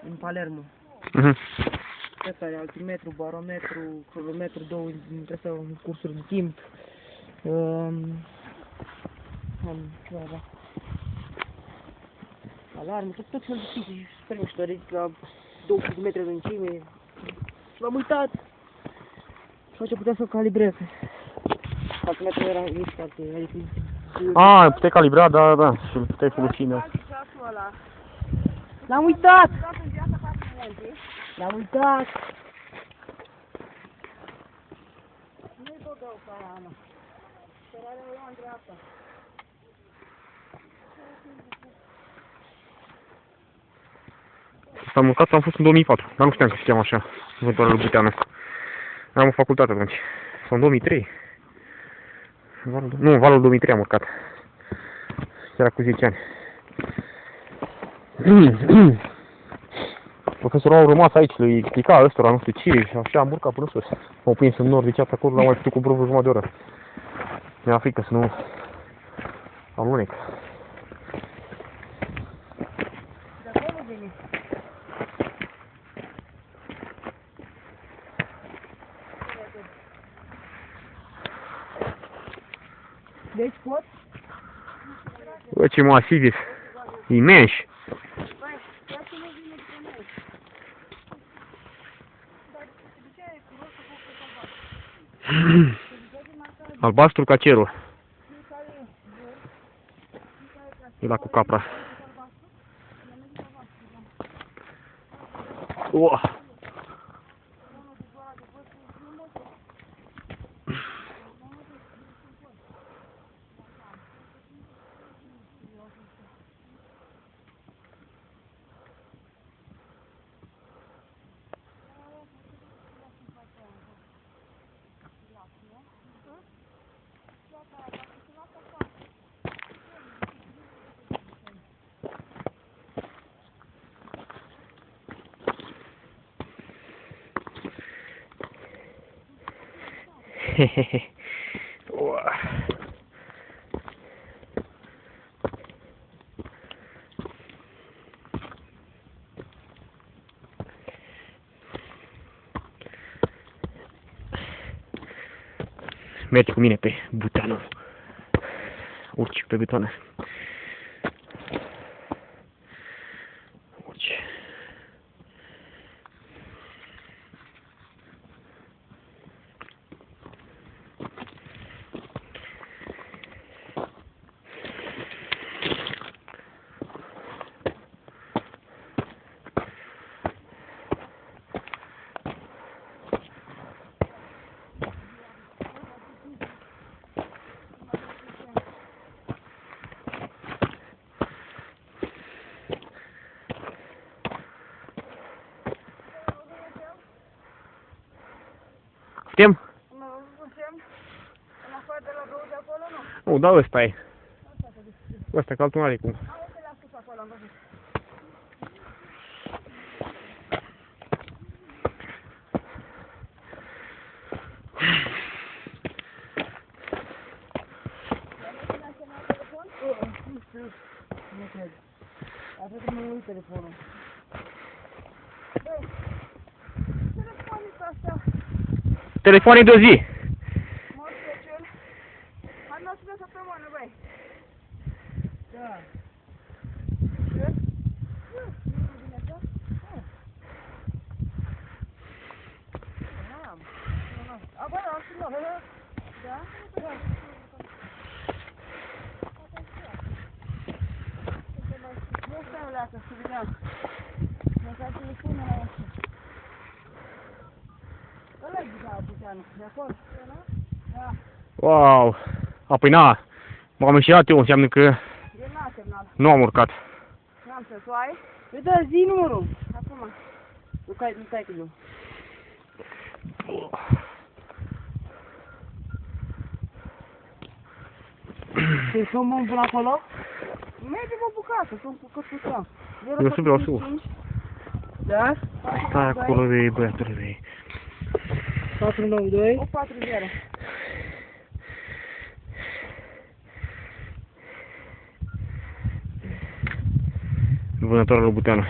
în Palermo. Asta e altimetru, barometru, cronometru, două dintre astea în cursuri de timp. Alarmă, tot felul de chestii, super mișto, la 200 de metri lungime. Și l-am uitat. Și atunci puteam să-l calibrez. Altimetrul era mișcat, adică... puteai calibra, da, și îl puteai folosi, da. L-am uitat! L-am uitat! Nu-i băgău ca aia, Ana. Sărarea o ia în dreapta. S-a mâncat, am fost în 2004, dar nu știam că se cheamă așa, vânătoarea lui Buteanu. Am o facultate atunci. Sau în 2003. Nu, în valul 2003 am urcat. Era cu 10 ani. Profesorul au rămas aici, le explica ăstora, nu știu ce, și așa am urcat până sus. M-au prins în nord, ziceați acolo, l-am mai putut cu vreo jumătate de oră. Mi-a frică să nu alunec. De acolo vine. Deci pot? Bă, ce masivi, imensi. Albastru ca cerul. E la cu capra. Hehehe. Mergi cu mine pe Buteanu. Urci pe betoane. Urci. Putem? Nu putem? În afară de la băut de acolo, nu? Nu, da, ăsta e. Ăsta, că altul n-are cum. Uite, le-am spus acolo, am văzut. Nu știu, nu cred. Atât că mi-a uit telefonul. Băi, telefonul ăsta. Telefonii de o zi. Moș Crăciun. Hai n-o să de săptămână, băi. Da. Ce? Nu vine așa? N-am. A, băi, am și noi. Da? Da. Nu stai o leacă, să vedeam. Mă fac telefonul la asta. Ăla-i Buteanu, de acolo. Da. Wow! Apoi na, m-am înșelat eu, înseamnă că Eu n-am terminat. nu am urcat. N-am să tu ai? Păi da, zi numărul. Acum. Nu cai cu eu. Te somn până acolo? Mergem o bucată, sunt cu cătuța. Eu sunt vreau să. Da? Stai acolo de băiatule de 492 840. Vânătoarea lui Buteanu.